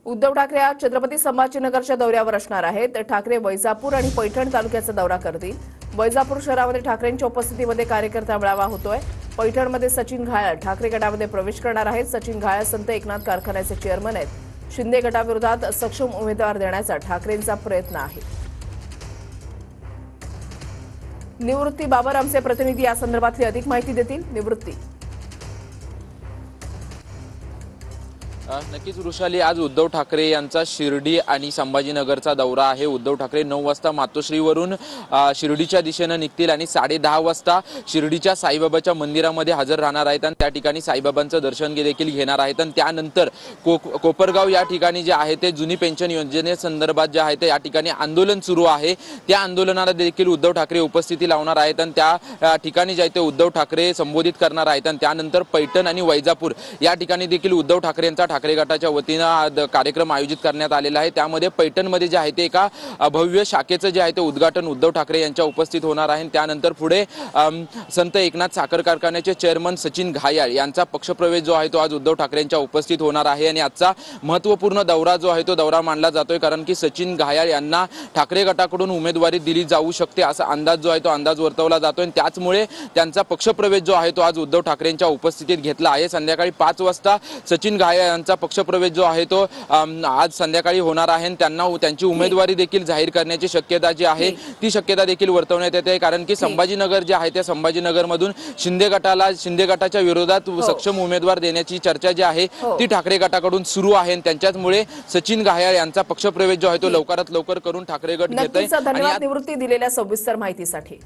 उद्धव ठाकरे आज छत्रपती संभाजीनगरच्या दौऱ्यावर असणार आहेत। ठाकरे वैजापूर आणि पैठण तालुक्याचा दौरा करतील। वैजापूर शहरामध्ये ठाकरेंच्या उपस्थितीमध्ये कार्यकर्ता मेळावा होतोय। पैठणमध्ये सचिन घायाळ ठाकरे गटामध्ये प्रवेश करणार आहेत। सचिन घायाळ संत एकनाथ कारखान्याचे चेअरमन आहेत। शिंदे गटाविरोधात सक्षम उमेदवार देण्याचा ठाकरेंचा प्रयत्न आहे। निवृत्ती बाबर आमचे प्रतिनिधी या संदर्भातली अधिक माहिती देतील। निवृत्ती नक्कीच वृषाली, आज उद्धव ठाकरे यांचा शिर्डी आणि संभाजीनगरचा दौरा आहे। उद्धव ठाकरे 9 वाजता मातोश्रीवरून शिर्डीच्या दिशेने निघतील आणि 10:30 वाजता शिर्डीच्या साईबाबाच्या मंदिरामध्ये हजर राहणार आहेत आणि त्या ठिकाणी साईबाबांचं दर्शन देखील घेणार आहेत। आणि त्यानंतर कोपरगाव या ठिकाणी जे आहे ते जुनी पेन्शन योजनेसंदर्भात जे आहे ते या ठिकाणी आंदोलन सुरू आहे। त्या आंदोलनाला देखील उद्धव ठाकरे उपस्थिती लावणार आहेत आणि त्या ठिकाणी जे आहे ते उद्धव ठाकरे संबोधित करणार आहेत। आणि त्यानंतर पैठण आणि वैजापूर या ठिकाणी देखील उद्धव ठाकरे यांचा ठाकरे गटाच्या वतीने कार्यक्रम आयोजित करण्यात आलेला आहे। त्यामध्ये पैठणमध्ये जे आहे ते एका भव्य शाखेचं जे आहे ते उद्घाटन उद्धव ठाकरे यांच्या उपस्थित होणार आहे। त्यानंतर पुढे संत एकनाथ साखर कारखान्याचे चेअरमन सचिन घायाळ यांचा पक्षप्रवेश जो आहे तो आज उद्धव ठाकरे यांच्या उपस्थित होणार आहे। आणि आजचा महत्त्वपूर्ण दौरा जो आहे तो दौरा मानला जातोय, कारण की सचिन घायाळ यांना ठाकरे गटाकडून उमेदवारी दिली जाऊ शकते असा अंदाज जो आहे तो अंदाज वर्तवला जातोय। आणि त्याचमुळे त्यांचा पक्षप्रवेश जो आहे तो आज उद्धव ठाकरेंच्या उपस्थितीत घेतला आहे। संध्याकाळी 5 वाजता सचिन घायाळ यांचा पक्षप्रवेश जो आहे तो आज संध्याकाळी होणार आहे। त्यांना त्यांची उमेदवारी देखील जाहीर करण्याची शक्यता जी आहे ती शक्यता देखील वर्तवण्यात येते, कारण की संभाजीनगर जे आहे त्या संभाजीनगर मधून शिंदे गटाच्या विरोधात सक्षम उमेदवार देण्याची चर्चा जी आहे ती ठाकरे गटाकडून सुरू आहे। त्यांच्यामुळे सचिन घायाळ यांचा पक्षप्रवेश जो आहे तो लवकरात लवकर करून ठाकरे गट घेत आहे। धन्यवाद निवृत्ती दिलेल्या सविस्तर माहितीसाठी।